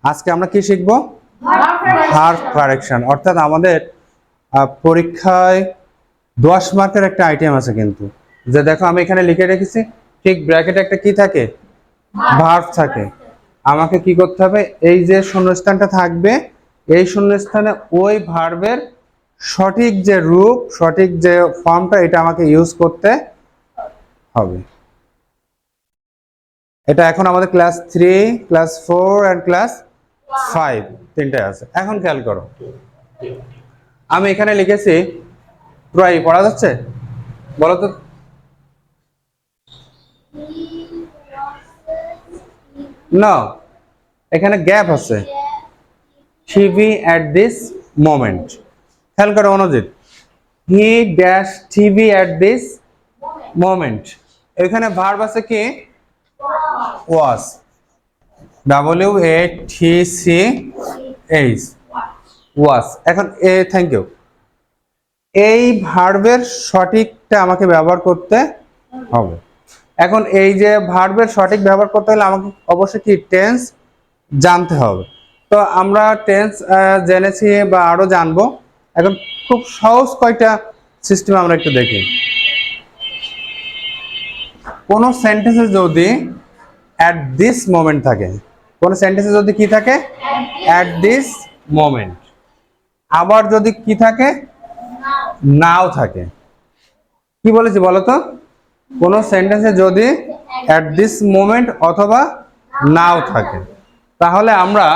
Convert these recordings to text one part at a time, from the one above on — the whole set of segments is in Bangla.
আজকে আমরা কি শিখবো? Verb correction. অর্থাৎ আমাদের পরীক্ষায় 10 মার্কের একটা আইটেম আছে, কিন্তু যে দেখো আমি এখানে লিখে রেখেছি, ঠিক ব্র্যাকেটে একটা কি থাকে? ভার্ব থাকে। আমাকে কি করতে হবে? এই যে শূন্যস্থানটা থাকবে, এই শূন্যস্থানে ওই ভার্বের সঠিক যে রূপ, সঠিক যে ফর্মটা, এটা আমাকে ইউজ করতে হবে। এটা এখন আমাদের ক্লাস 3, ক্লাস 4 এন্ড ক্লাস 5 তিনটে আছে। এখন খেয়াল করো, আমি এখানে লিখেছি ট্রাই, পড়া যাচ্ছে? বলো তো। না, এখানে গ্যাপ আছে। TV at this moment. খেয়াল করো Anujit, he dash TV at this moment. এখানে ভার্ব আছে কি? ওয়াজ। WATCH, ওয়াজ। এখন থ্যাংক ইউ। এই ভার্বের সঠিকটা আমাকে ব্যবহার করতে হবে। এখন এই যে ভার্বের সঠিক ব্যবহার করতে হলে আমাকে অবশ্যই কি টেন্স জানতে হবে। তো আমরা টেন্স জেনেছি বা আরো জানবো। এখন খুব সহজ কয়টা সিস্টেম আমরা একটু দেখি। কোন সেন্টেন্সে যদি অ্যাট দিস মোমেন্ট থাকে, কোন সেন্টেন্সে যদি কি থাকে? At this moment. আবার যদি কি থাকে? নাও থাকে। কি বলেছি বলো তো? কোন সেন্টেন্সে যদি অ্যাট দিস মোমেন্ট অথবা নাও থাকে, তাহলে আমরা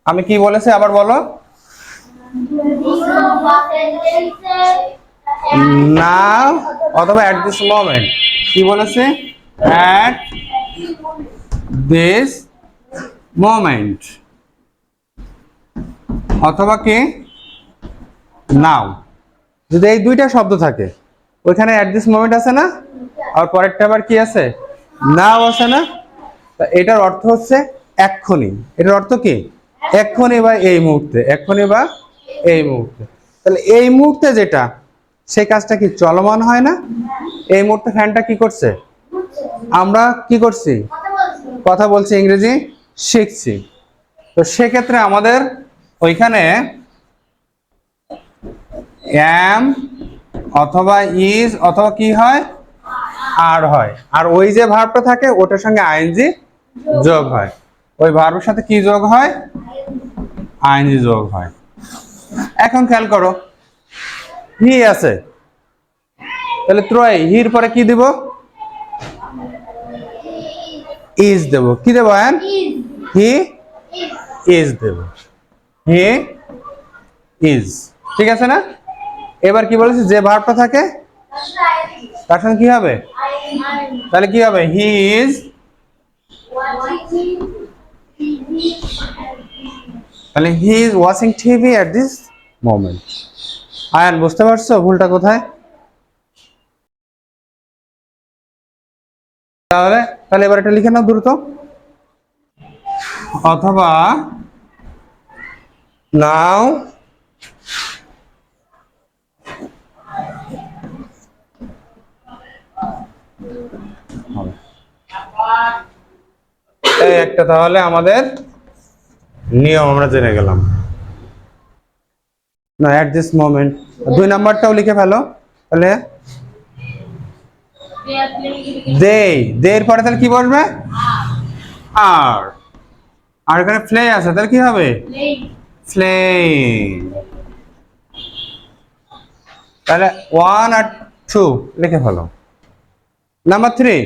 আমি কি বলেছি আবার বলো? নাও অথবা অ্যাট দিস মোমেন্ট। কি বলেছে? অ্যাট দিস মোমেন্ট অথবা কি নাও। যদি এই দুইটা শব্দ থাকে, ওইখানে অ্যাট দিস মোমেন্ট আছে না, আর পরেরটা আবার কি আছে? নাও আছে না। তা এটার অর্থ হচ্ছে এক্ষুনি। এটার অর্থ কি? এক্ষুনি বা এই মুহূর্তে, এক্ষুনি বা এই মুহূর্তে। তাহলে এই মুহূর্তে যেটা, সেই কাজটা কি চলমান হয় না? এই মুহূর্তে ফ্যানটা কি করছে? আমরা কি করছি? কথা বলছি, ইংরেজি শিখছি। তো সেক্ষেত্রে আমাদের ওইখানে এম অথবা ইজ অথবা কি হয়? আর হয়। আর ওই যে ভার্বটা থাকে ওটার সঙ্গে আইএনজি যোগ হয়। ওই ভার্বের সাথে কি যোগ হয়? আইএনজি যোগ হয়। এখন খেয়াল করো, হি আছে, তাহলে ত্রয়, হির পরে কি দিব? ইজ দেব। কি দেব? He is Dev. He is. ঠিক আছে না? এবার কি বলেছি? যে ভার্বটা থাকে তার সঙ্গে কি হবে? তাহলে কি হবে? হি ইজ, তাহলে he is watching TV at this moment. Ayaan, বুঝতে পারছো ভুলটা কোথায়? তাহলে তাহলে এবার এটা লিখে নাও দ্রুত। অথবা নাও এই একটা তাহলে আমাদের নিয়ম আমরা জেনে গেলাম। না, এট দিস মোমেন্ট। 2 নাম্বারটাও লিখে ফেলো। তাহলে দে এর পরে তাহলে কি বলবে? আর। আর এখানে প্লে আছে, তাহলে কি হবে? প্লেইং। তাহলে 1 আর 2 লিখে ফেলো। নাম্বার 3,